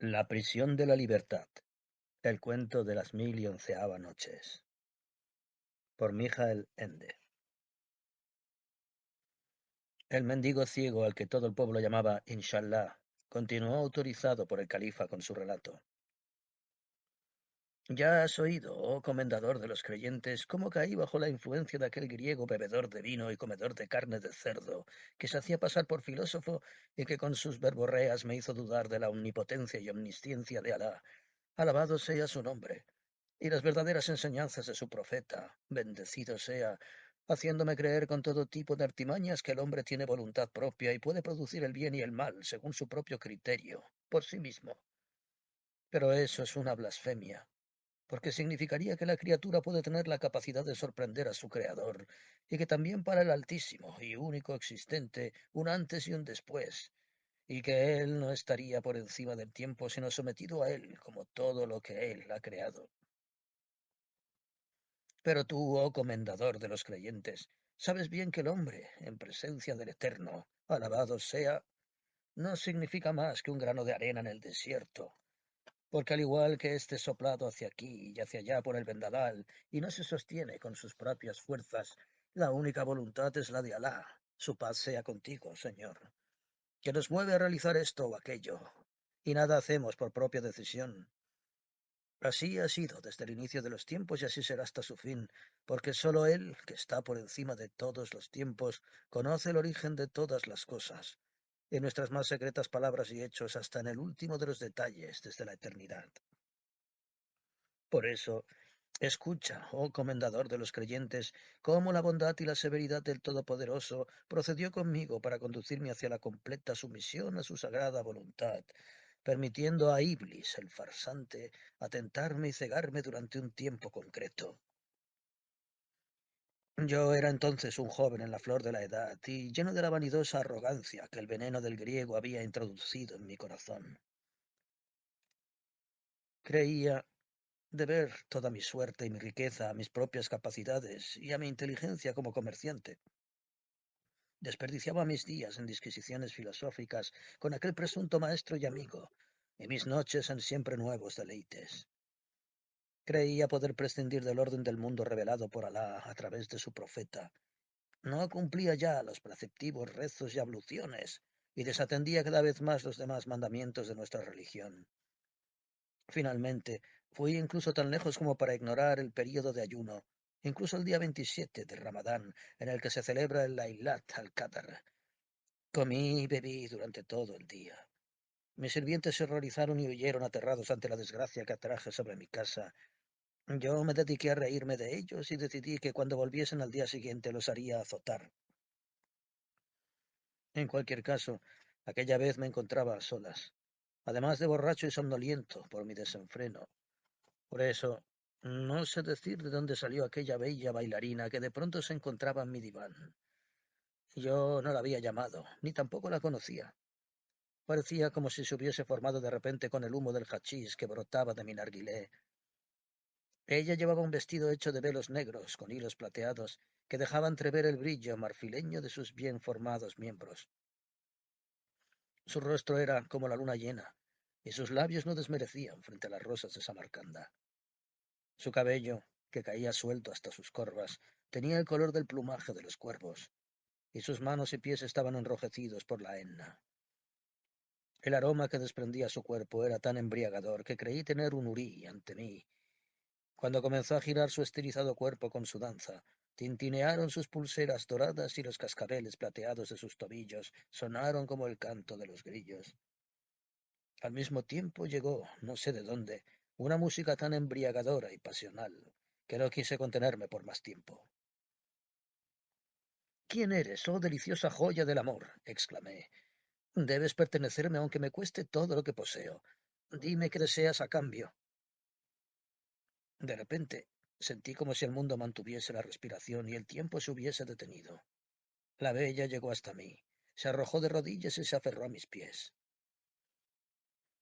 La prisión de la libertad. El cuento de las 1011 noches. Por Mijael Ende. El mendigo ciego al que todo el pueblo llamaba Inshallah continuó autorizado por el califa con su relato. Ya has oído, oh comendador de los creyentes, cómo caí bajo la influencia de aquel griego bebedor de vino y comedor de carne de cerdo, que se hacía pasar por filósofo y que con sus verborreas me hizo dudar de la omnipotencia y omnisciencia de Alá. Alabado sea su nombre, y las verdaderas enseñanzas de su profeta, bendecido sea, haciéndome creer con todo tipo de artimañas que el hombre tiene voluntad propia y puede producir el bien y el mal según su propio criterio, por sí mismo. Pero eso es una blasfemia, porque significaría que la criatura puede tener la capacidad de sorprender a su creador, y que también para el Altísimo y único existente, un antes y un después, y que él no estaría por encima del tiempo, sino sometido a él, como todo lo que él ha creado. Pero tú, oh comendador de los creyentes, sabes bien que el hombre, en presencia del Eterno, alabado sea, no significa más que un grano de arena en el desierto, porque al igual que este soplado hacia aquí y hacia allá por el vendaval, y no se sostiene con sus propias fuerzas, la única voluntad es la de Alá. Su paz sea contigo, Señor, que nos mueve a realizar esto o aquello, y nada hacemos por propia decisión. Así ha sido desde el inicio de los tiempos y así será hasta su fin, porque sólo Él, que está por encima de todos los tiempos, conoce el origen de todas las cosas, en nuestras más secretas palabras y hechos hasta en el último de los detalles desde la eternidad. Por eso, escucha, oh comendador de los creyentes, cómo la bondad y la severidad del Todopoderoso procedió conmigo para conducirme hacia la completa sumisión a su sagrada voluntad, permitiendo a Iblis, el farsante, atentarme y cegarme durante un tiempo concreto. Yo era entonces un joven en la flor de la edad y lleno de la vanidosa arrogancia que el veneno del griego había introducido en mi corazón. Creía deber toda mi suerte y mi riqueza a mis propias capacidades y a mi inteligencia como comerciante. Desperdiciaba mis días en disquisiciones filosóficas con aquel presunto maestro y amigo, y mis noches en siempre nuevos deleites. Creía poder prescindir del orden del mundo revelado por Alá a través de su profeta. No cumplía ya los preceptivos rezos y abluciones, y desatendía cada vez más los demás mandamientos de nuestra religión. Finalmente, fui incluso tan lejos como para ignorar el período de ayuno, incluso el día 27 de Ramadán, en el que se celebra el Lailat al-Qadr. Comí y bebí durante todo el día. Mis sirvientes se horrorizaron y huyeron aterrados ante la desgracia que atraje sobre mi casa. Yo me dediqué a reírme de ellos y decidí que cuando volviesen al día siguiente los haría azotar. En cualquier caso, aquella vez me encontraba a solas, además de borracho y somnoliento por mi desenfreno. Por eso, no sé decir de dónde salió aquella bella bailarina que de pronto se encontraba en mi diván. Yo no la había llamado, ni tampoco la conocía. Parecía como si se hubiese formado de repente con el humo del hachís que brotaba de mi narguilé. Ella llevaba un vestido hecho de velos negros con hilos plateados que dejaban entrever el brillo marfileño de sus bien formados miembros. Su rostro era como la luna llena, y sus labios no desmerecían frente a las rosas de Samarcanda. Su cabello, que caía suelto hasta sus corvas, tenía el color del plumaje de los cuervos, y sus manos y pies estaban enrojecidos por la henna. El aroma que desprendía su cuerpo era tan embriagador que creí tener un hurí ante mí. Cuando comenzó a girar su estilizado cuerpo con su danza, tintinearon sus pulseras doradas y los cascabeles plateados de sus tobillos sonaron como el canto de los grillos. Al mismo tiempo llegó, no sé de dónde, una música tan embriagadora y pasional, que no quise contenerme por más tiempo. ¿Quién eres, oh deliciosa joya del amor? Exclamé. Debes pertenecerme aunque me cueste todo lo que poseo. Dime qué deseas a cambio. De repente, sentí como si el mundo mantuviese la respiración y el tiempo se hubiese detenido. La bella llegó hasta mí, se arrojó de rodillas y se aferró a mis pies.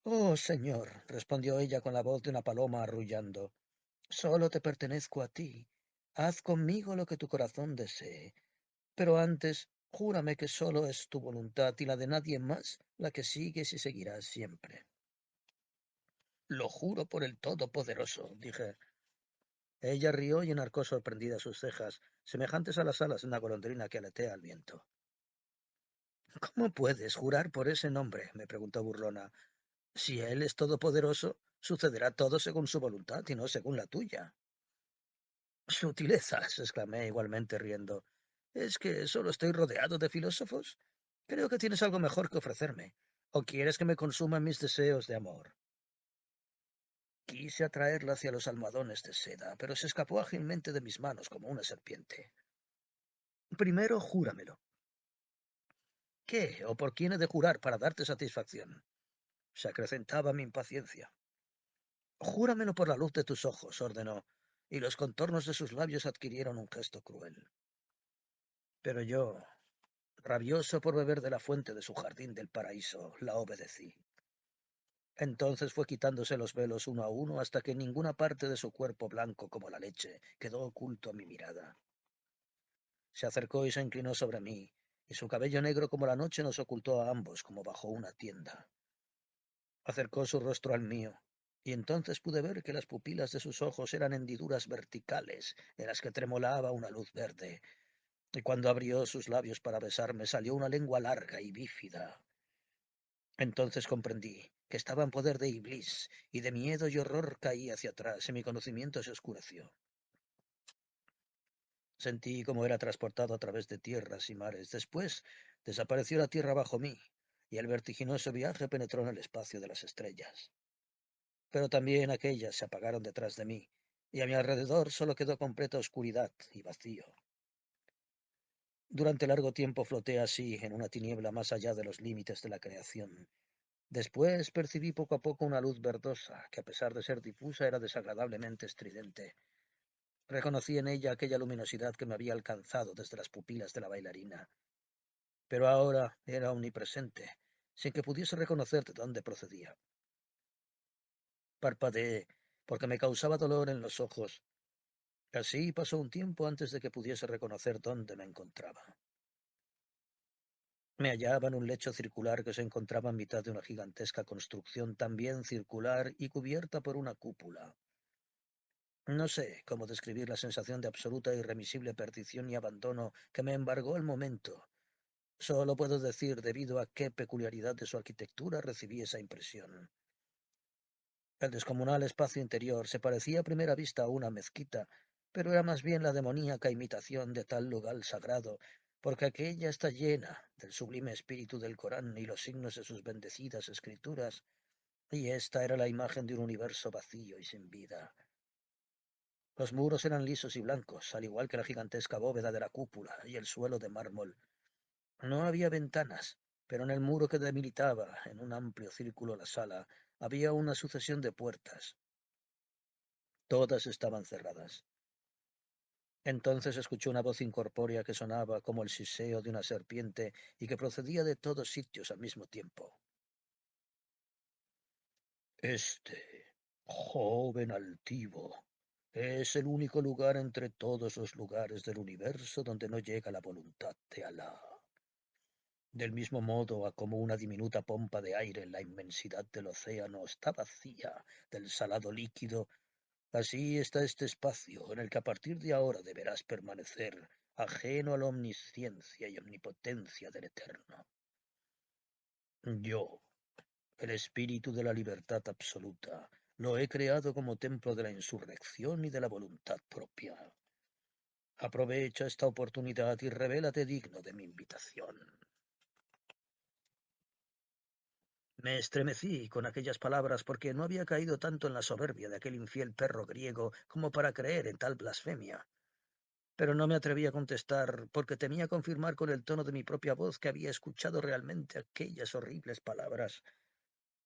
Oh, señor, respondió ella con la voz de una paloma arrullando, solo te pertenezco a ti. Haz conmigo lo que tu corazón desee. Pero antes, júrame que solo es tu voluntad y la de nadie más la que sigues y seguirás siempre. Lo juro por el Todopoderoso, dije. Ella rió y enarcó sorprendida sus cejas, semejantes a las alas de una golondrina que aletea al viento. ¿Cómo puedes jurar por ese nombre? Me preguntó burlona. Si él es todopoderoso, sucederá todo según su voluntad y no según la tuya. Sutilezas, exclamé igualmente riendo. ¿Es que solo estoy rodeado de filósofos? Creo que tienes algo mejor que ofrecerme. ¿O quieres que me consuman mis deseos de amor? Quise atraerla hacia los almohadones de seda, pero se escapó ágilmente de mis manos como una serpiente. Primero, júramelo. ¿Qué o por quién he de jurar para darte satisfacción? Se acrecentaba mi impaciencia. Júramelo por la luz de tus ojos, ordenó, y los contornos de sus labios adquirieron un gesto cruel. Pero yo, rabioso por beber de la fuente de su jardín del paraíso, la obedecí. Entonces fue quitándose los velos uno a uno hasta que ninguna parte de su cuerpo blanco como la leche quedó oculto a mi mirada. Se acercó y se inclinó sobre mí, y su cabello negro como la noche nos ocultó a ambos como bajo una tienda. Acercó su rostro al mío, y entonces pude ver que las pupilas de sus ojos eran hendiduras verticales, en las que tremolaba una luz verde, y cuando abrió sus labios para besarme salió una lengua larga y bífida. Entonces comprendí que estaba en poder de Iblis, y de miedo y horror caí hacia atrás, y mi conocimiento se oscureció. Sentí como era transportado a través de tierras y mares. Después desapareció la tierra bajo mí, y el vertiginoso viaje penetró en el espacio de las estrellas. Pero también aquellas se apagaron detrás de mí, y a mi alrededor solo quedó completa oscuridad y vacío. Durante largo tiempo floté así en una tiniebla más allá de los límites de la creación. Después percibí poco a poco una luz verdosa, que a pesar de ser difusa era desagradablemente estridente. Reconocí en ella aquella luminosidad que me había alcanzado desde las pupilas de la bailarina, pero ahora era omnipresente, sin que pudiese reconocer de dónde procedía. Parpadeé, porque me causaba dolor en los ojos. Así pasó un tiempo antes de que pudiese reconocer dónde me encontraba. Me hallaba en un lecho circular que se encontraba en mitad de una gigantesca construcción también circular y cubierta por una cúpula. No sé cómo describir la sensación de absoluta e irremisible perdición y abandono que me embargó el momento. Solo puedo decir debido a qué peculiaridad de su arquitectura recibí esa impresión. El descomunal espacio interior se parecía a primera vista a una mezquita, pero era más bien la demoníaca imitación de tal lugar sagrado, porque aquella está llena del sublime espíritu del Corán y los signos de sus bendecidas escrituras, y esta era la imagen de un universo vacío y sin vida. Los muros eran lisos y blancos, al igual que la gigantesca bóveda de la cúpula y el suelo de mármol. No había ventanas, pero en el muro que debilitaba en un amplio círculo la sala había una sucesión de puertas. Todas estaban cerradas. Entonces escuchó una voz incorpórea que sonaba como el siseo de una serpiente y que procedía de todos sitios al mismo tiempo. Este joven altivo es el único lugar entre todos los lugares del universo donde no llega la voluntad de Alá. Del mismo modo a como una diminuta pompa de aire en la inmensidad del océano está vacía del salado líquido, así está este espacio en el que a partir de ahora deberás permanecer ajeno a la omnisciencia y omnipotencia del Eterno. Yo, el espíritu de la libertad absoluta, lo he creado como templo de la insurrección y de la voluntad propia. Aprovecha esta oportunidad y revélate digno de mi invitación. Me estremecí con aquellas palabras porque no había caído tanto en la soberbia de aquel infiel perro griego como para creer en tal blasfemia. Pero no me atreví a contestar porque temía confirmar con el tono de mi propia voz que había escuchado realmente aquellas horribles palabras.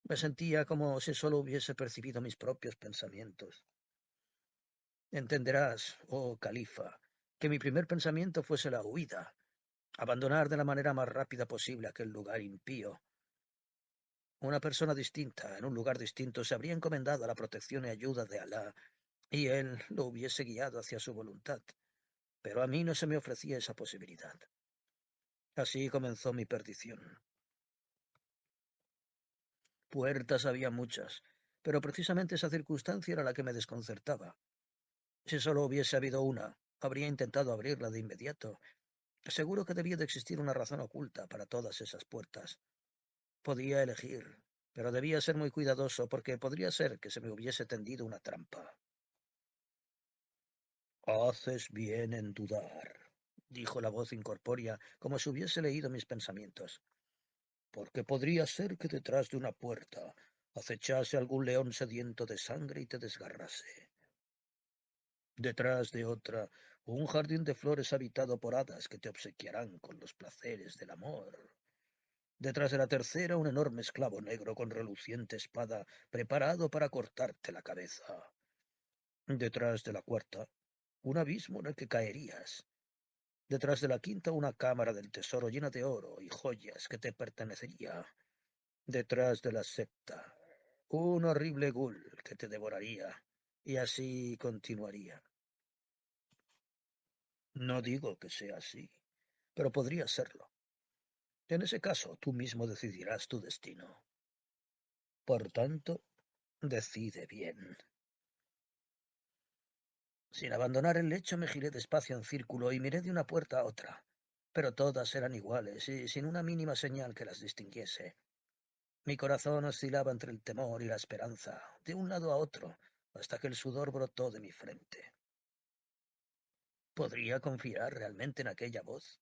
Me sentía como si solo hubiese percibido mis propios pensamientos. Entenderás, oh califa, que mi primer pensamiento fuese la huida, abandonar de la manera más rápida posible aquel lugar impío. Una persona distinta, en un lugar distinto, se habría encomendado a la protección y ayuda de Alá, y él lo hubiese guiado hacia su voluntad. Pero a mí no se me ofrecía esa posibilidad. Así comenzó mi perdición. Puertas había muchas, pero precisamente esa circunstancia era la que me desconcertaba. Si solo hubiese habido una, habría intentado abrirla de inmediato. Seguro que debía de existir una razón oculta para todas esas puertas. Podía elegir, pero debía ser muy cuidadoso porque podría ser que se me hubiese tendido una trampa. Haces bien en dudar, dijo la voz incorpórea, como si hubiese leído mis pensamientos, porque podría ser que detrás de una puerta acechase algún león sediento de sangre y te desgarrase. Detrás de otra, un jardín de flores habitado por hadas que te obsequiarán con los placeres del amor. Detrás de la tercera, un enorme esclavo negro con reluciente espada preparado para cortarte la cabeza. Detrás de la cuarta, un abismo en el que caerías. Detrás de la quinta, una cámara del tesoro llena de oro y joyas que te pertenecería. Detrás de la sexta, un horrible ghoul que te devoraría. Y así continuaría. No digo que sea así, pero podría serlo. En ese caso, tú mismo decidirás tu destino. Por tanto, decide bien. Sin abandonar el lecho me giré despacio en círculo y miré de una puerta a otra, pero todas eran iguales y sin una mínima señal que las distinguiese. Mi corazón oscilaba entre el temor y la esperanza, de un lado a otro, hasta que el sudor brotó de mi frente. ¿Podría confiar realmente en aquella voz?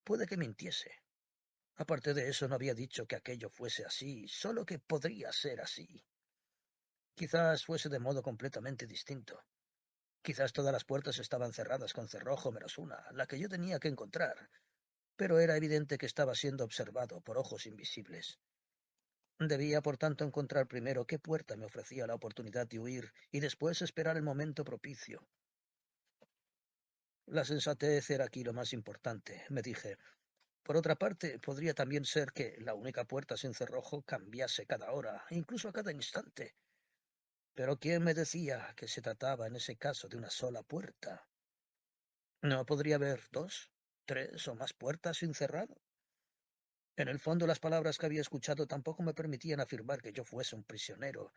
Puede que mintiese. Aparte de eso, no había dicho que aquello fuese así, solo que podría ser así. Quizás fuese de modo completamente distinto. Quizás todas las puertas estaban cerradas con cerrojo menos una, la que yo tenía que encontrar, pero era evidente que estaba siendo observado por ojos invisibles. Debía, por tanto, encontrar primero qué puerta me ofrecía la oportunidad de huir y después esperar el momento propicio. La sensatez era aquí lo más importante, me dije. Por otra parte, podría también ser que la única puerta sin cerrojo cambiase cada hora, incluso a cada instante. Pero ¿quién me decía que se trataba en ese caso de una sola puerta? ¿No podría haber dos, tres o más puertas sin cerrar? En el fondo, las palabras que había escuchado tampoco me permitían afirmar que yo fuese un prisionero.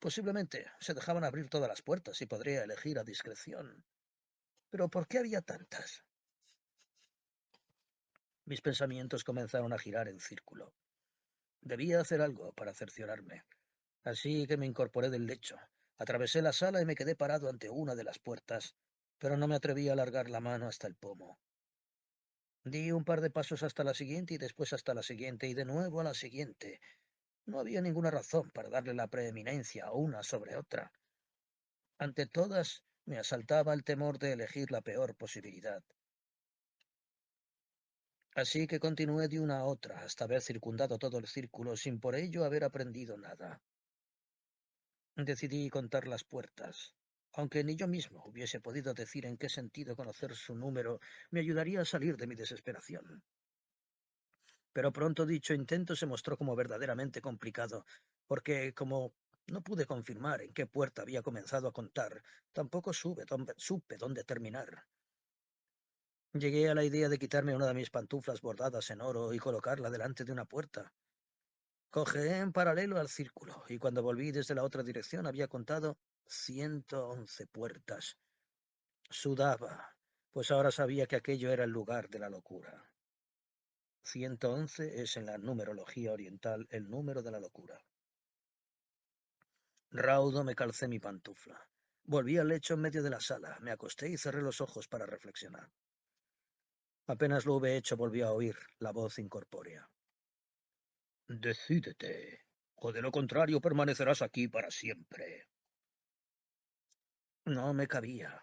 Posiblemente se dejaban abrir todas las puertas y podría elegir a discreción. Pero ¿por qué había tantas? Mis pensamientos comenzaron a girar en círculo. Debía hacer algo para cerciorarme. Así que me incorporé del lecho. Atravesé la sala y me quedé parado ante una de las puertas, pero no me atreví a alargar la mano hasta el pomo. Di un par de pasos hasta la siguiente y después hasta la siguiente y de nuevo a la siguiente. No había ninguna razón para darle la preeminencia a una sobre otra. Ante todas, me asaltaba el temor de elegir la peor posibilidad. Así que continué de una a otra hasta haber circundado todo el círculo sin por ello haber aprendido nada. Decidí contar las puertas. Aunque ni yo mismo hubiese podido decir en qué sentido conocer su número me ayudaría a salir de mi desesperación. Pero pronto dicho intento se mostró como verdaderamente complicado, porque como no pude confirmar en qué puerta había comenzado a contar, tampoco supe dónde terminar. Llegué a la idea de quitarme una de mis pantuflas bordadas en oro y colocarla delante de una puerta. Cojeé en paralelo al círculo, y cuando volví desde la otra dirección había contado 111 puertas. Sudaba, pues ahora sabía que aquello era el lugar de la locura. 111 es en la numerología oriental el número de la locura. Raudo me calcé mi pantufla. Volví al lecho en medio de la sala, me acosté y cerré los ojos para reflexionar. Apenas lo hube hecho volví a oír la voz incorpórea. Decídete, o de lo contrario permanecerás aquí para siempre. No me cabía.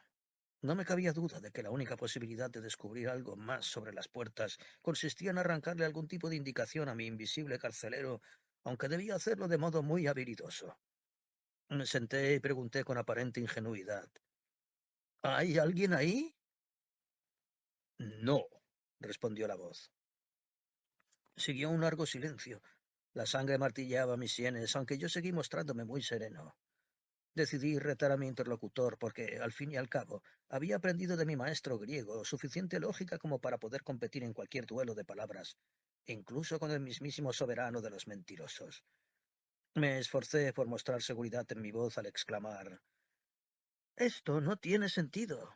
No me cabía duda de que la única posibilidad de descubrir algo más sobre las puertas consistía en arrancarle algún tipo de indicación a mi invisible carcelero, aunque debía hacerlo de modo muy habilidoso. Me senté y pregunté con aparente ingenuidad. ¿Hay alguien ahí? No, respondió la voz. Siguió un largo silencio. La sangre martilleaba mis sienes, aunque yo seguí mostrándome muy sereno. Decidí retar a mi interlocutor porque, al fin y al cabo, había aprendido de mi maestro griego suficiente lógica como para poder competir en cualquier duelo de palabras, incluso con el mismísimo soberano de los mentirosos. Me esforcé por mostrar seguridad en mi voz al exclamar: «Esto no tiene sentido.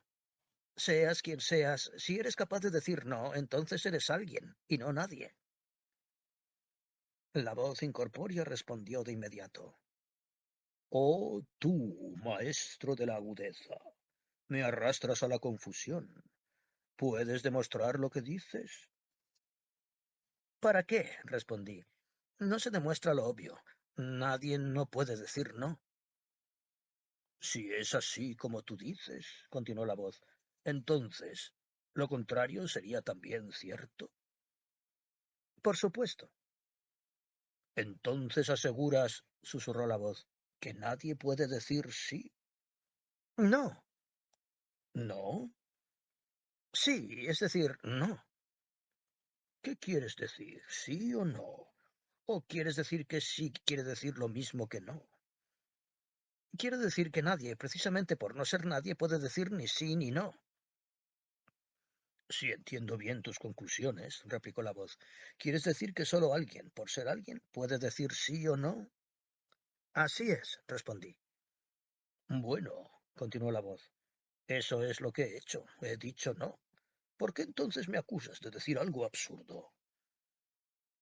Seas quien seas, si eres capaz de decir no, entonces eres alguien, y no nadie». La voz incorpórea respondió de inmediato: «Oh, tú, maestro de la agudeza, me arrastras a la confusión. ¿Puedes demostrar lo que dices?» «¿Para qué?», respondí. «No se demuestra lo obvio. Nadie no puede decir no». «Si es así como tú dices», continuó la voz, «entonces, lo contrario sería también cierto». «Por supuesto». «Entonces aseguras», susurró la voz, «que nadie puede decir sí». «No». «¿No?». «Sí, es decir, no». «¿Qué quieres decir? ¿Sí o no? ¿O quieres decir que sí quiere decir lo mismo que no?». «Quiero decir que nadie, precisamente por no ser nadie, puede decir ni sí ni no». «Si entiendo bien tus conclusiones», replicó la voz, «¿quieres decir que solo alguien, por ser alguien, puede decir sí o no?». «Así es», respondí. «Bueno», continuó la voz, «eso es lo que he hecho. He dicho no. ¿Por qué entonces me acusas de decir algo absurdo?».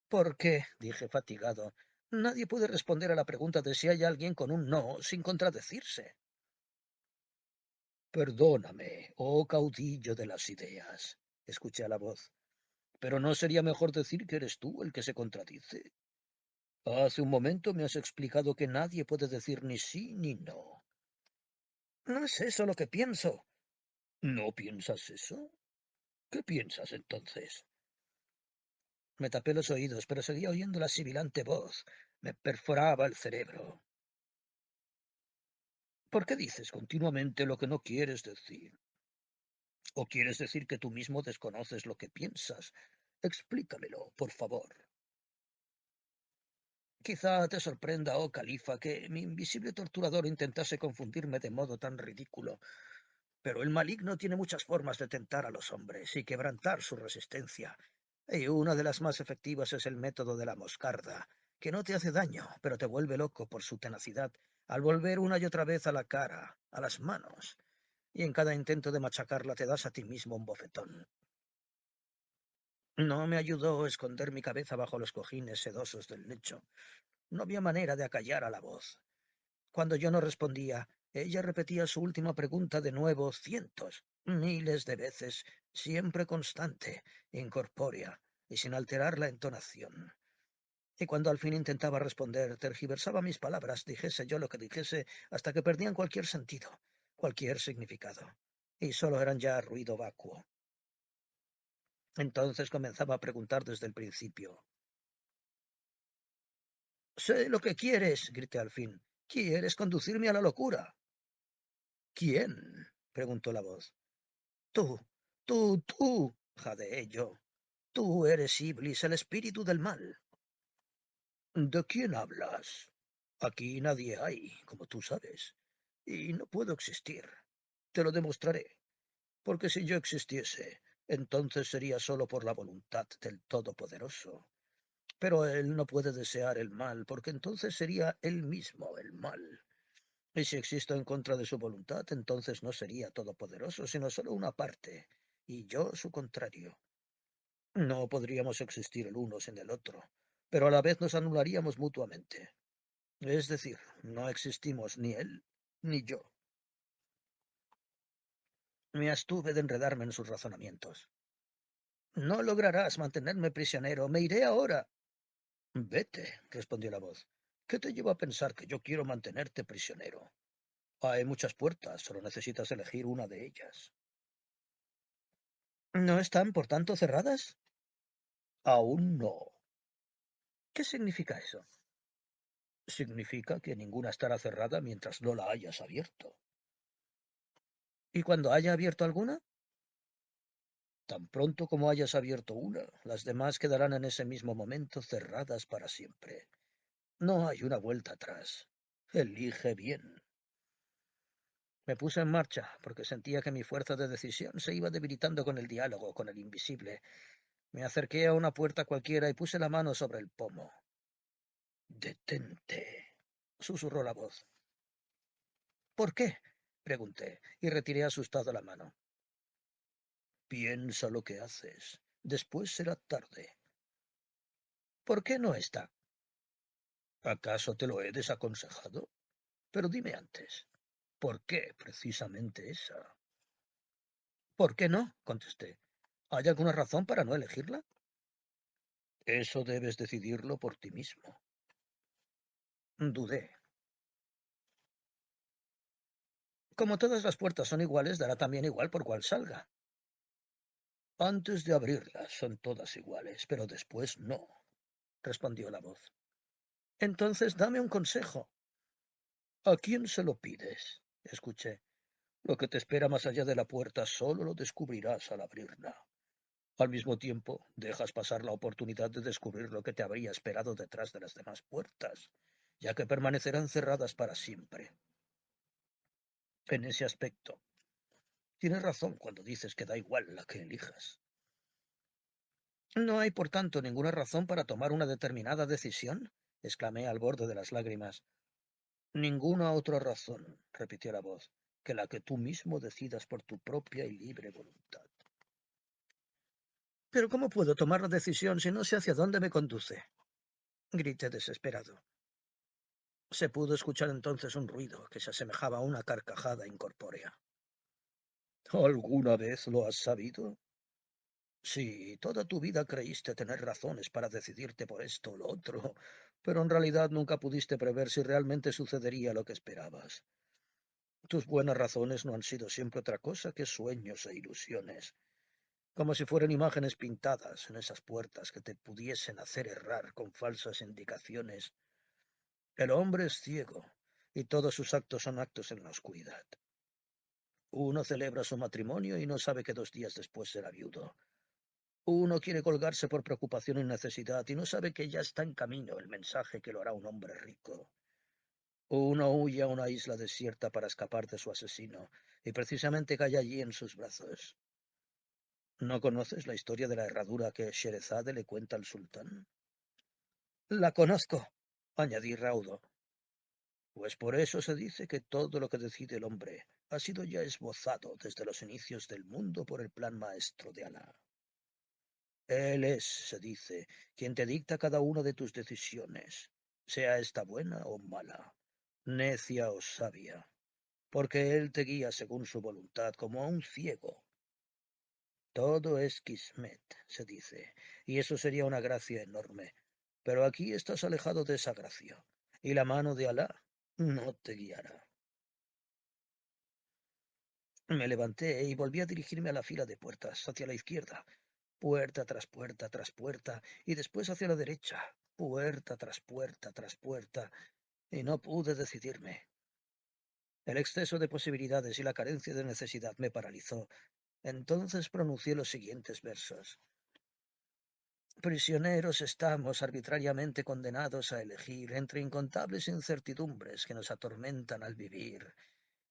«Porque», dije fatigado, «nadie puede responder a la pregunta de si hay alguien con un no sin contradecirse». «Perdóname, oh caudillo de las ideas», escuché a la voz, «pero ¿no sería mejor decir que eres tú el que se contradice? Hace un momento me has explicado que nadie puede decir ni sí ni no». «No es eso lo que pienso». «¿No piensas eso? ¿Qué piensas entonces?». Me tapé los oídos, pero seguía oyendo la sibilante voz. Me perforaba el cerebro. «¿Por qué dices continuamente lo que no quieres decir? ¿O quieres decir que tú mismo desconoces lo que piensas? Explícamelo, por favor». «Quizá te sorprenda, oh califa, que mi invisible torturador intentase confundirme de modo tan ridículo, pero el maligno tiene muchas formas de tentar a los hombres y quebrantar su resistencia, y una de las más efectivas es el método de la moscarda, que no te hace daño, pero te vuelve loco por su tenacidad al volver una y otra vez a la cara, a las manos, y en cada intento de machacarla te das a ti mismo un bofetón». No me ayudó esconder mi cabeza bajo los cojines sedosos del lecho. No había manera de acallar a la voz. Cuando yo no respondía, ella repetía su última pregunta de nuevo cientos, miles de veces, siempre constante, incorpórea y sin alterar la entonación. Y cuando al fin intentaba responder, tergiversaba mis palabras, dijese yo lo que dijese, hasta que perdían cualquier sentido, cualquier significado, y solo eran ya ruido vacuo. Entonces comenzaba a preguntar desde el principio. «Sé lo que quieres», grité al fin. «Quieres conducirme a la locura». «¿Quién?», preguntó la voz. «Tú, tú», jadeé yo. «Tú eres Iblis, el espíritu del mal». «¿De quién hablas? Aquí nadie hay, como tú sabes, y no puedo existir. Te lo demostraré, porque si yo existiese, entonces sería solo por la voluntad del Todopoderoso. Pero él no puede desear el mal, porque entonces sería él mismo el mal. Y si existo en contra de su voluntad, entonces no sería todopoderoso, sino solo una parte, y yo su contrario. No podríamos existir el uno sin el otro, pero a la vez nos anularíamos mutuamente. Es decir, no existimos ni él ni yo». Me abstuve de enredarme en sus razonamientos. «No lograrás mantenerme prisionero. Me iré ahora». «Vete», respondió la voz. «¿Qué te lleva a pensar que yo quiero mantenerte prisionero? Hay muchas puertas, solo necesitas elegir una de ellas». «¿No están, por tanto, cerradas?». «Aún no». «¿Qué significa eso?». «Significa que ninguna estará cerrada mientras no la hayas abierto». «¿Y cuando haya abierto alguna?». «Tan pronto como hayas abierto una, las demás quedarán en ese mismo momento cerradas para siempre. No hay una vuelta atrás. Elige bien». Me puse en marcha, porque sentía que mi fuerza de decisión se iba debilitando con el diálogo con el invisible. Me acerqué a una puerta cualquiera y puse la mano sobre el pomo. «Detente», susurró la voz. ¿Por qué? Pregunté, y retiré asustado la mano. Piensa lo que haces. Después será tarde. ¿Por qué no está? ¿Acaso te lo he desaconsejado? Pero dime antes, ¿por qué precisamente esa? ¿Por qué no? Contesté. ¿Hay alguna razón para no elegirla? Eso debes decidirlo por ti mismo. Dudé. Como todas las puertas son iguales, dará también igual por cuál salga. Antes de abrirlas son todas iguales, pero después no, respondió la voz. Entonces dame un consejo. ¿A quién se lo pides? Escuché. Lo que te espera más allá de la puerta solo lo descubrirás al abrirla. Al mismo tiempo, dejas pasar la oportunidad de descubrir lo que te habría esperado detrás de las demás puertas, ya que permanecerán cerradas para siempre. En ese aspecto, tienes razón cuando dices que da igual la que elijas. ¿No hay, por tanto, ninguna razón para tomar una determinada decisión? Exclamé al borde de las lágrimas. Ninguna otra razón, repitió la voz, que la que tú mismo decidas por tu propia y libre voluntad. Pero ¿cómo puedo tomar la decisión si no sé hacia dónde me conduce? Grité desesperado. Se pudo escuchar entonces un ruido que se asemejaba a una carcajada incorpórea. ¿Alguna vez lo has sabido? Sí, toda tu vida creíste tener razones para decidirte por esto o lo otro, pero en realidad nunca pudiste prever si realmente sucedería lo que esperabas. Tus buenas razones no han sido siempre otra cosa que sueños e ilusiones, como si fueran imágenes pintadas en esas puertas que te pudiesen hacer errar con falsas indicaciones. El hombre es ciego, y todos sus actos son actos en la oscuridad. Uno celebra su matrimonio y no sabe que 2 días después será viudo. Uno quiere colgarse por preocupación y necesidad y no sabe que ya está en camino el mensaje que lo hará un hombre rico. Uno huye a una isla desierta para escapar de su asesino y precisamente cae allí en sus brazos. ¿No conoces la historia de la herradura que Sherezade le cuenta al sultán? La conozco, añadí raudo. Pues por eso se dice que todo lo que decide el hombre ha sido ya esbozado desde los inicios del mundo por el plan maestro de Alá. Él es, se dice, quien te dicta cada una de tus decisiones, sea esta buena o mala, necia o sabia, porque él te guía según su voluntad como a un ciego. Todo es Kismet, se dice, y eso sería una gracia enorme, pero aquí estás alejado de esa gracia, y la mano de Alá no te guiará. Me levanté y volví a dirigirme a la fila de puertas, hacia la izquierda, puerta tras puerta tras puerta, y después hacia la derecha, puerta tras puerta, y no pude decidirme. El exceso de posibilidades y la carencia de necesidad me paralizó. Entonces pronuncié los siguientes versos. Prisioneros estamos arbitrariamente condenados a elegir entre incontables incertidumbres que nos atormentan al vivir.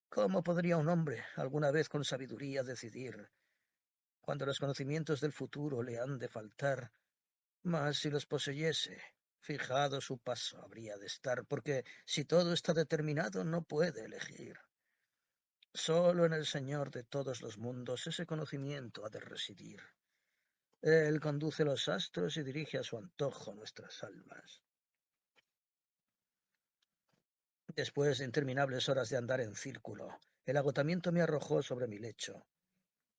¿Cómo podría un hombre alguna vez con sabiduría decidir cuando los conocimientos del futuro le han de faltar? Mas si los poseyese, fijado su paso habría de estar, porque si todo está determinado no puede elegir. Solo en el Señor de todos los mundos ese conocimiento ha de residir. Él conduce los astros y dirige a su antojo nuestras almas. Después de interminables horas de andar en círculo, el agotamiento me arrojó sobre mi lecho.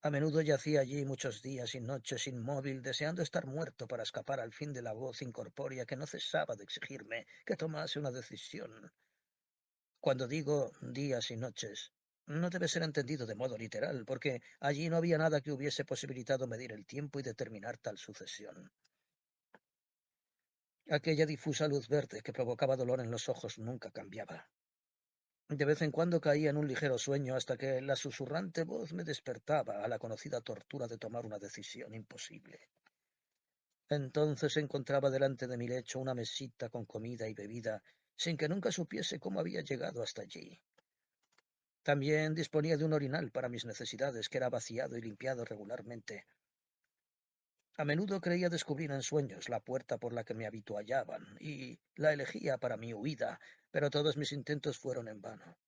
A menudo yacía allí muchos días y noches inmóvil, deseando estar muerto para escapar al fin de la voz incorpórea que no cesaba de exigirme que tomase una decisión. Cuando digo días y noches, no debe ser entendido de modo literal, porque allí no había nada que hubiese posibilitado medir el tiempo y determinar tal sucesión. Aquella difusa luz verde que provocaba dolor en los ojos nunca cambiaba. De vez en cuando caía en un ligero sueño hasta que la susurrante voz me despertaba a la conocida tortura de tomar una decisión imposible. Entonces encontraba delante de mi lecho una mesita con comida y bebida, sin que nunca supiese cómo había llegado hasta allí. También disponía de un orinal para mis necesidades, que era vaciado y limpiado regularmente. A menudo creía descubrir en sueños la puerta por la que me habituallaban, y la elegía para mi huida, pero todos mis intentos fueron en vano.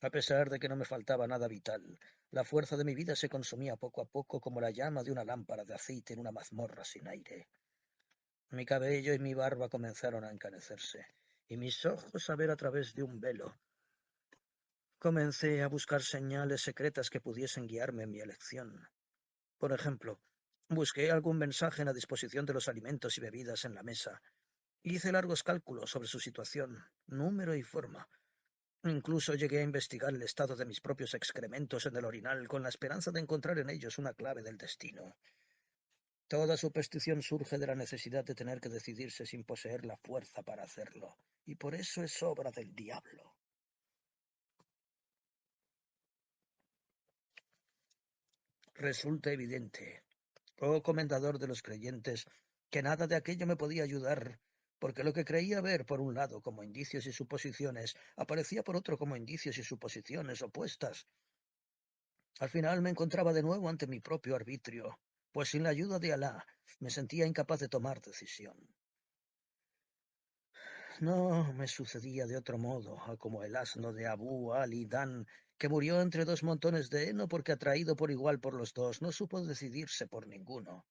A pesar de que no me faltaba nada vital, la fuerza de mi vida se consumía poco a poco como la llama de una lámpara de aceite en una mazmorra sin aire. Mi cabello y mi barba comenzaron a encanecerse, y mis ojos a ver a través de un velo. Comencé a buscar señales secretas que pudiesen guiarme en mi elección. Por ejemplo, busqué algún mensaje en la disposición de los alimentos y bebidas en la mesa. Hice largos cálculos sobre su situación, número y forma. Incluso llegué a investigar el estado de mis propios excrementos en el orinal con la esperanza de encontrar en ellos una clave del destino. Toda superstición surge de la necesidad de tener que decidirse sin poseer la fuerza para hacerlo, y por eso es obra del diablo. Resulta evidente, oh comendador de los creyentes, que nada de aquello me podía ayudar, porque lo que creía ver por un lado como indicios y suposiciones, aparecía por otro como indicios y suposiciones opuestas. Al final me encontraba de nuevo ante mi propio arbitrio, pues sin la ayuda de Alá me sentía incapaz de tomar decisión. No me sucedía de otro modo, a como el asno de Abu Ali Dan, que murió entre dos montones de heno porque atraído por igual por los dos, no supo decidirse por ninguno.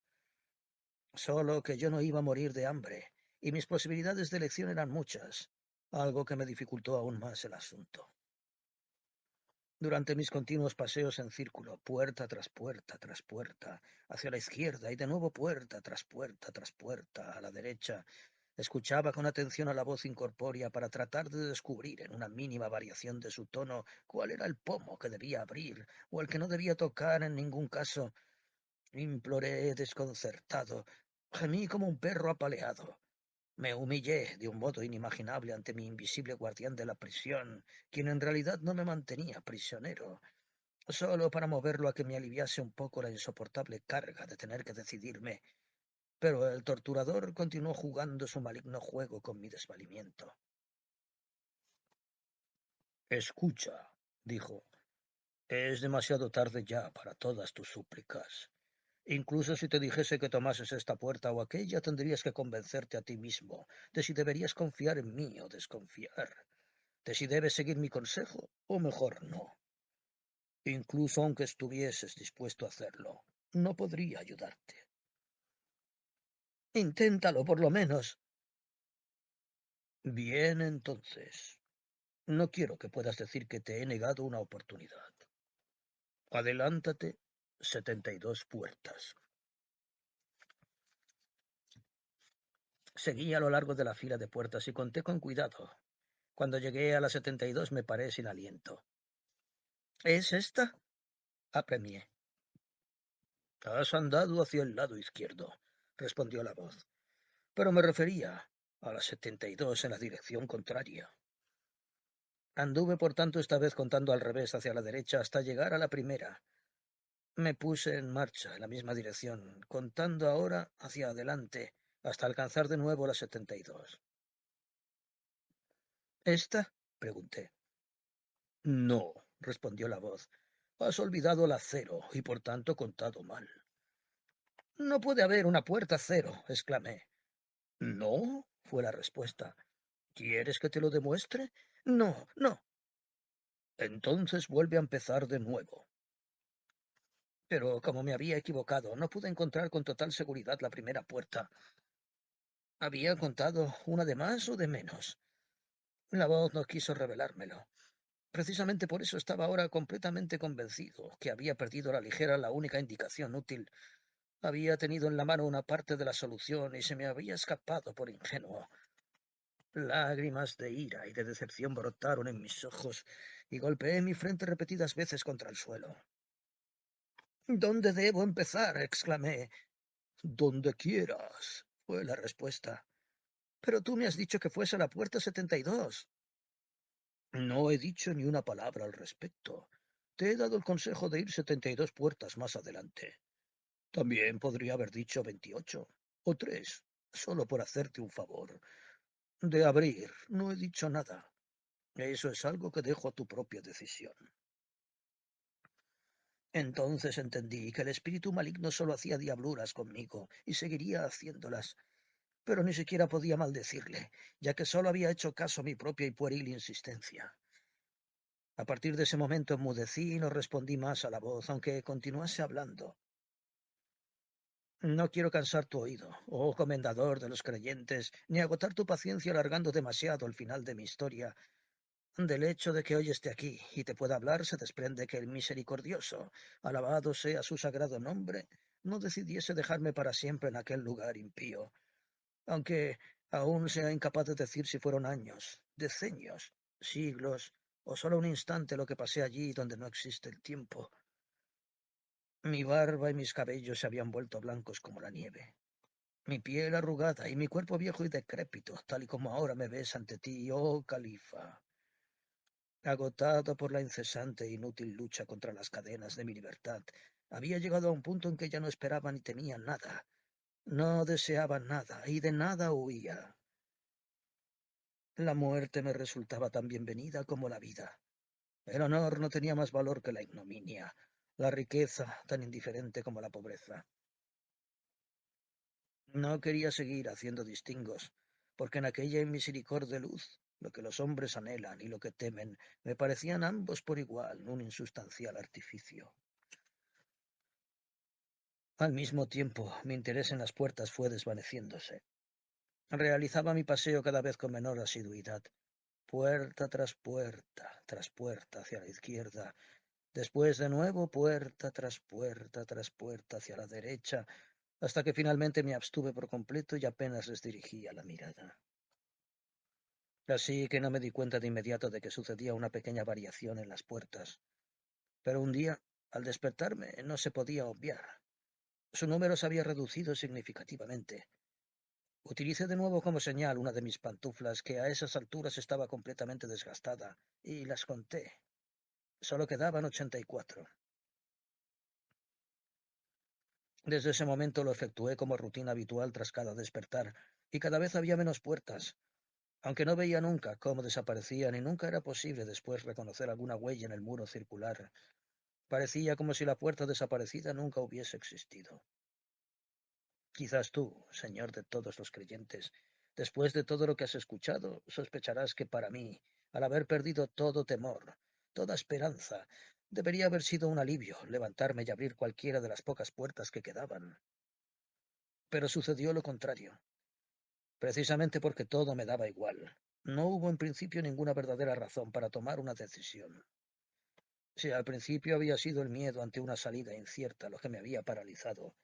Solo que yo no iba a morir de hambre, y mis posibilidades de elección eran muchas, algo que me dificultó aún más el asunto. Durante mis continuos paseos en círculo, puerta tras puerta, hacia la izquierda y de nuevo puerta tras puerta, a la derecha, escuchaba con atención a la voz incorpórea para tratar de descubrir en una mínima variación de su tono cuál era el pomo que debía abrir o el que no debía tocar en ningún caso. Imploré desconcertado, gemí como un perro apaleado. Me humillé de un modo inimaginable ante mi invisible guardián de la prisión, quien en realidad no me mantenía prisionero, solo para moverlo a que me aliviase un poco la insoportable carga de tener que decidirme. Pero el torturador continuó jugando su maligno juego con mi desvalimiento. Escucha, dijo, es demasiado tarde ya para todas tus súplicas. Incluso si te dijese que tomases esta puerta o aquella, tendrías que convencerte a ti mismo de si deberías confiar en mí o desconfiar, de si debes seguir mi consejo o mejor no. Incluso aunque estuvieses dispuesto a hacerlo, no podría ayudarte. Inténtalo, por lo menos. Bien, entonces. No quiero que puedas decir que te he negado una oportunidad. Adelántate 72 puertas. Seguí a lo largo de la fila de puertas y conté con cuidado. Cuando llegué a la 72 me paré sin aliento. ¿Es esta? Apremié. Has andado hacia el lado izquierdo, respondió la voz, pero me refería a la 72 en la dirección contraria. Anduve, por tanto, esta vez contando al revés hacia la derecha hasta llegar a la primera. Me puse en marcha en la misma dirección, contando ahora hacia adelante hasta alcanzar de nuevo la 72. ¿Esta? Pregunté. No, respondió la voz. Has olvidado la cero y por tanto contado mal. No puede haber una puerta cero, exclamé. No, fue la respuesta. ¿Quieres que te lo demuestre? No, no. Entonces vuelve a empezar de nuevo. Pero como me había equivocado, no pude encontrar con total seguridad la primera puerta. ¿Había contado una de más o de menos? La voz no quiso revelármelo. Precisamente por eso estaba ahora completamente convencido que había perdido a la ligera la única indicación útil. Había tenido en la mano una parte de la solución y se me había escapado por ingenuo. Lágrimas de ira y de decepción brotaron en mis ojos y golpeé mi frente repetidas veces contra el suelo. ¿Dónde debo empezar? Exclamé. Donde quieras, fue la respuesta. Pero tú me has dicho que fuese a la puerta 72. No he dicho ni una palabra al respecto. Te he dado el consejo de ir 72 puertas más adelante. También podría haber dicho 28 o 3, solo por hacerte un favor. De abrir, no he dicho nada. Eso es algo que dejo a tu propia decisión. Entonces entendí que el espíritu maligno solo hacía diabluras conmigo y seguiría haciéndolas, pero ni siquiera podía maldecirle, ya que solo había hecho caso a mi propia y pueril insistencia. A partir de ese momento enmudecí y no respondí más a la voz, aunque continuase hablando. No quiero cansar tu oído, oh comendador de los creyentes, ni agotar tu paciencia alargando demasiado el final de mi historia. Del hecho de que hoy esté aquí y te pueda hablar se desprende que el misericordioso, alabado sea su sagrado nombre, no decidiese dejarme para siempre en aquel lugar impío, aunque aún sea incapaz de decir si fueron años, decenios, siglos o solo un instante lo que pasé allí donde no existe el tiempo. Mi barba y mis cabellos se habían vuelto blancos como la nieve, mi piel arrugada y mi cuerpo viejo y decrépito, tal y como ahora me ves ante ti, oh califa. Agotado por la incesante e inútil lucha contra las cadenas de mi libertad, había llegado a un punto en que ya no esperaba ni temía nada, no deseaba nada y de nada huía. La muerte me resultaba tan bienvenida como la vida. El honor no tenía más valor que la ignominia, la riqueza tan indiferente como la pobreza. No quería seguir haciendo distingos, porque en aquella inmisericordia luz, lo que los hombres anhelan y lo que temen, me parecían ambos por igual un insustancial artificio. Al mismo tiempo, mi interés en las puertas fue desvaneciéndose. Realizaba mi paseo cada vez con menor asiduidad, puerta tras puerta hacia la izquierda, después de nuevo puerta tras puerta hacia la derecha, hasta que finalmente me abstuve por completo y apenas les dirigía la mirada. Así que no me di cuenta de inmediato de que sucedía una pequeña variación en las puertas. Pero un día, al despertarme, no se podía obviar. Su número se había reducido significativamente. Utilicé de nuevo como señal una de mis pantuflas, que a esas alturas estaba completamente desgastada, y las conté. Solo quedaban 84. Desde ese momento lo efectué como rutina habitual tras cada despertar, y cada vez había menos puertas, aunque no veía nunca cómo desaparecían y nunca era posible después reconocer alguna huella en el muro circular. Parecía como si la puerta desaparecida nunca hubiese existido. Quizás tú, Señor de todos los creyentes, después de todo lo que has escuchado, sospecharás que para mí, al haber perdido todo temor, toda esperanza, debería haber sido un alivio levantarme y abrir cualquiera de las pocas puertas que quedaban. Pero sucedió lo contrario, precisamente porque todo me daba igual. No hubo en principio ninguna verdadera razón para tomar una decisión. Si al principio había sido el miedo ante una salida incierta lo que me había paralizado,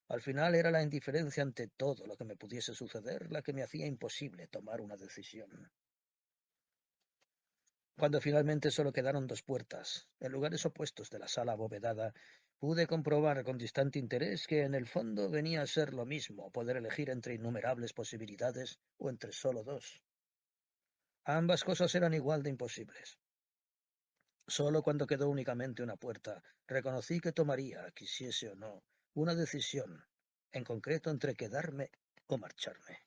al final era la indiferencia ante todo lo que me pudiese suceder la que me hacía imposible tomar una decisión. Cuando finalmente solo quedaron dos puertas, en lugares opuestos de la sala abovedada, pude comprobar con distante interés que en el fondo venía a ser lo mismo poder elegir entre innumerables posibilidades o entre solo dos. Ambas cosas eran igual de imposibles. Solo cuando quedó únicamente una puerta, reconocí que tomaría, quisiese o no, una decisión, en concreto entre quedarme o marcharme.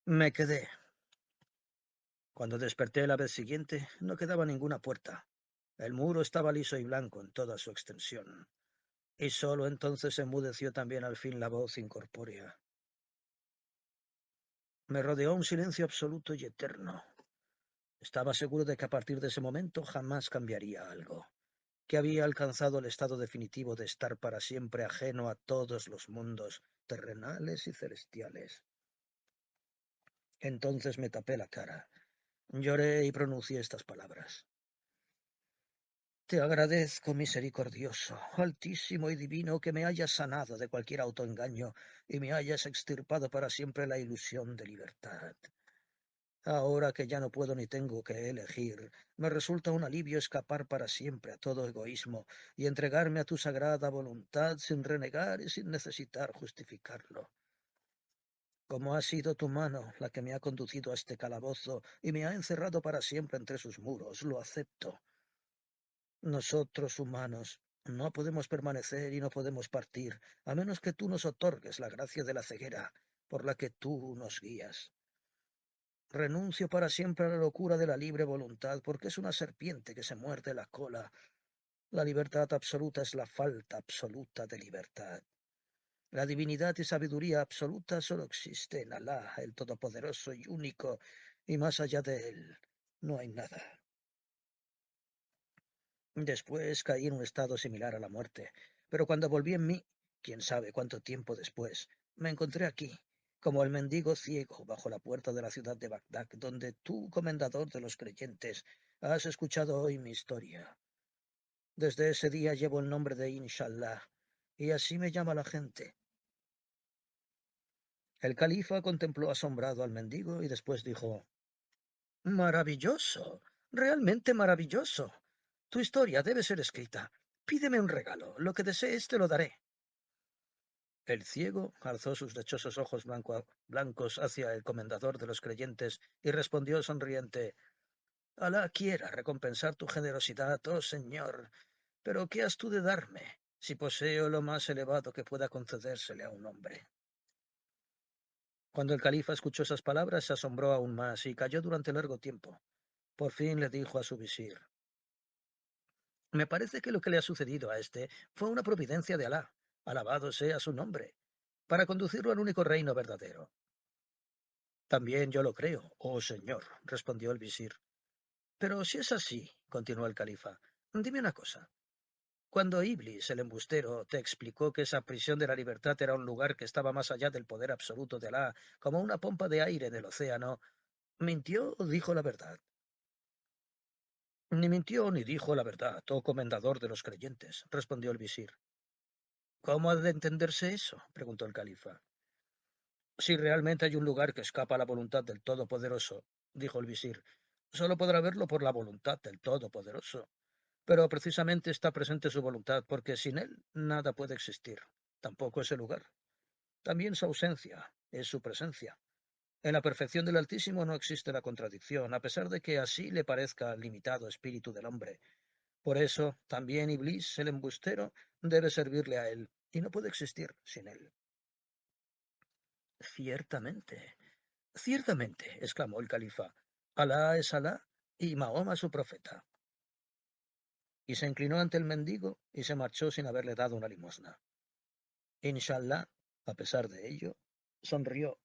Me quedé. Cuando desperté la vez siguiente, no quedaba ninguna puerta. El muro estaba liso y blanco en toda su extensión. Y solo entonces enmudeció también al fin la voz incorpórea. Me rodeó un silencio absoluto y eterno. Estaba seguro de que a partir de ese momento jamás cambiaría algo, que había alcanzado el estado definitivo de estar para siempre ajeno a todos los mundos terrenales y celestiales. Entonces me tapé la cara, lloré y pronuncié estas palabras. Te agradezco, misericordioso, altísimo y divino, que me hayas sanado de cualquier autoengaño y me hayas extirpado para siempre la ilusión de libertad. Ahora que ya no puedo ni tengo que elegir, me resulta un alivio escapar para siempre a todo egoísmo y entregarme a tu sagrada voluntad sin renegar y sin necesitar justificarlo. Como ha sido tu mano la que me ha conducido a este calabozo y me ha encerrado para siempre entre sus muros, lo acepto. Nosotros, humanos, no podemos permanecer y no podemos partir, a menos que tú nos otorgues la gracia de la ceguera por la que tú nos guías. Renuncio para siempre a la locura de la libre voluntad, porque es una serpiente que se muerde la cola. La libertad absoluta es la falta absoluta de libertad. La divinidad y sabiduría absoluta solo existe en Alá, el Todopoderoso y único, y más allá de él no hay nada. Después caí en un estado similar a la muerte, pero cuando volví en mí, quién sabe cuánto tiempo después, me encontré aquí, como el mendigo ciego bajo la puerta de la ciudad de Bagdad, donde tú, comendador de los creyentes, has escuchado hoy mi historia. Desde ese día llevo el nombre de Inshallah, y así me llama la gente. El califa contempló asombrado al mendigo y después dijo: Maravilloso, realmente maravilloso. Tu historia debe ser escrita. Pídeme un regalo, lo que desees te lo daré. El ciego alzó sus lechosos ojos blancos hacia el comendador de los creyentes y respondió sonriente: Alá quiera recompensar tu generosidad, oh señor, pero ¿qué has tú de darme si poseo lo más elevado que pueda concedérsele a un hombre? Cuando el califa escuchó esas palabras, se asombró aún más y cayó durante largo tiempo. Por fin le dijo a su visir: Me parece que lo que le ha sucedido a este fue una providencia de Alá, alabado sea su nombre, para conducirlo al único reino verdadero. También yo lo creo, oh señor, respondió el visir. Pero si es así, continuó el califa, dime una cosa. Cuando Iblis, el embustero, te explicó que esa prisión de la libertad era un lugar que estaba más allá del poder absoluto de Alá, como una pompa de aire en el océano, ¿mintió o dijo la verdad? Ni mintió ni dijo la verdad, oh comendador de los creyentes, respondió el visir. ¿Cómo ha de entenderse eso? Preguntó el califa. Si realmente hay un lugar que escapa a la voluntad del Todopoderoso, dijo el visir, solo podrá verlo por la voluntad del Todopoderoso. Pero precisamente está presente su voluntad, porque sin él nada puede existir. Tampoco ese lugar. También su ausencia es su presencia. En la perfección del Altísimo no existe la contradicción, a pesar de que así le parezca al limitado espíritu del hombre. Por eso, también Iblis, el embustero, debe servirle a él, y no puede existir sin él. Ciertamente, ciertamente, exclamó el califa, Alá es Alá y Mahoma su profeta. Y se inclinó ante el mendigo y se marchó sin haberle dado una limosna. Inshallah, a pesar de ello, sonrió